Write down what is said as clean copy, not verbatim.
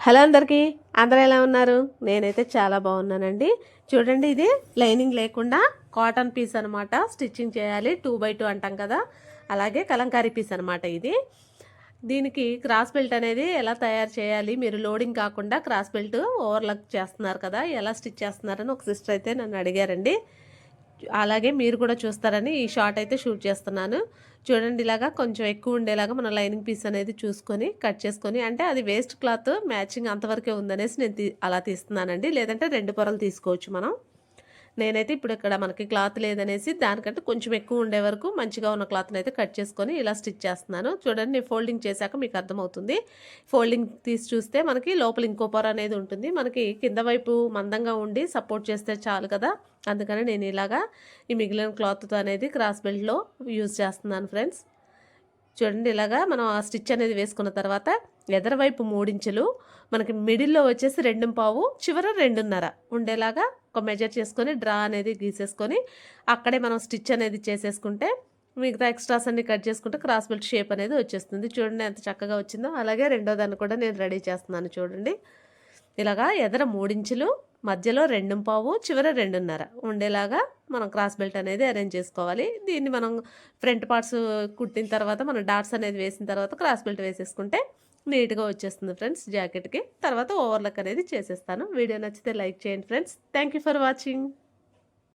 Hello అందరికీ, అందరూ ఎలా ఉన్నారు? నేనైతే చాలా బాగున్నానండి. చూడండి, ఇది లైనింగ్ లేకుండా కాటన్ పీస్ అనమాట. స్టిచ్చింగ్ చేయాలి, 2x2 అంటాం కదా, అలాగే కలంకారీ పీస్ అనమాట ఇది. దీనికి క్రాస్ బెల్ట్ అనేది ఎలా తయారు చేయాలి, మీరు లోడింగ్ కాకుండా క్రాస్ బెల్ట్ ఓవర్లాక్ చేస్తున్నారు కదా, ఎలా స్టిచ్ చేస్తున్నారని ఒక సిస్టర్ అయితే నన్ను అడిగారండి. అలాగే మీరు కూడా చూస్తారని ఈ షార్ట్ అయితే షూట్ చేస్తున్నాను. చూడండి, ఇలాగా కొంచెం ఎక్కువ ఉండేలాగా మనం లైనింగ్ పీస్ అనేది చూసుకొని కట్ చేసుకొని, అంటే అది వేస్ట్ క్లాత్ మ్యాచింగ్ అంతవరకే ఉందనేసి నేను అలా తీస్తున్నానండి. లేదంటే 2 పొరలు తీసుకోవచ్చు మనం. నేనైతే ఇప్పుడు ఇక్కడ మనకి క్లాత్ లేదనేసి దానికంటే కొంచెం ఎక్కువ ఉండే వరకు మంచిగా ఉన్న క్లాత్ని అయితే కట్ చేసుకొని ఇలా స్టిచ్ చేస్తున్నాను. చూడండి, నేను ఫోల్డింగ్ చేశాక మీకు అర్థమవుతుంది. ఫోల్డింగ్ తీసి చూస్తే మనకి లోపల ఇంకో పొర అనేది ఉంటుంది. మనకి కింద వైపు మందంగా ఉండి సపోర్ట్ చేస్తే చాలు కదా, అందుకని నేను ఇలాగా ఈ మిగిలిన క్లాత్తో అనేది క్రాస్ బెల్ట్లో యూజ్ చేస్తున్నాను ఫ్రెండ్స్. చూడండి, ఇలాగా మనం ఆ స్టిచ్ అనేది వేసుకున్న తర్వాత ఎదర వైపు 3 ఇంచులు, మనకి మిడిల్లో వచ్చేసి 2.5, చివర 2.5 ఉండేలాగా ఒక మెజర్ చేసుకొని డ్రా అనేది గీసేసుకొని అక్కడే మనం స్టిచ్ అనేది చేసేసుకుంటే మిగతా ఎక్స్ట్రాస్ అన్ని కట్ చేసుకుంటే క్రాస్ బెల్ట్ షేప్ అనేది వచ్చేస్తుంది. చూడండి ఎంత చక్కగా వచ్చిందో. అలాగే రెండో దాన్ని కూడా నేను రెడీ చేస్తున్నాను. చూడండి, ఇలాగా ఎదర 3 ఇంచులు, మధ్యలో 2.5, చివర 2.5 ఉండేలాగా మనం క్రాస్ బెల్ట్ అనేది అరేంజ్ చేసుకోవాలి. దీన్ని మనం ఫ్రంట్ పార్ట్స్ కుట్టిన తర్వాత మనం డాట్స్ అనేది వేసిన తర్వాత క్రాస్ బెల్ట్ వేసేసుకుంటే నీట్గా వచ్చేస్తుంది ఫ్రెండ్స్ జాకెట్కి. తర్వాత ఓవర్లక్ అనేది చేసేస్తాను. వీడియో నచ్చితే లైక్ చేయండి friends. Thank you for watching.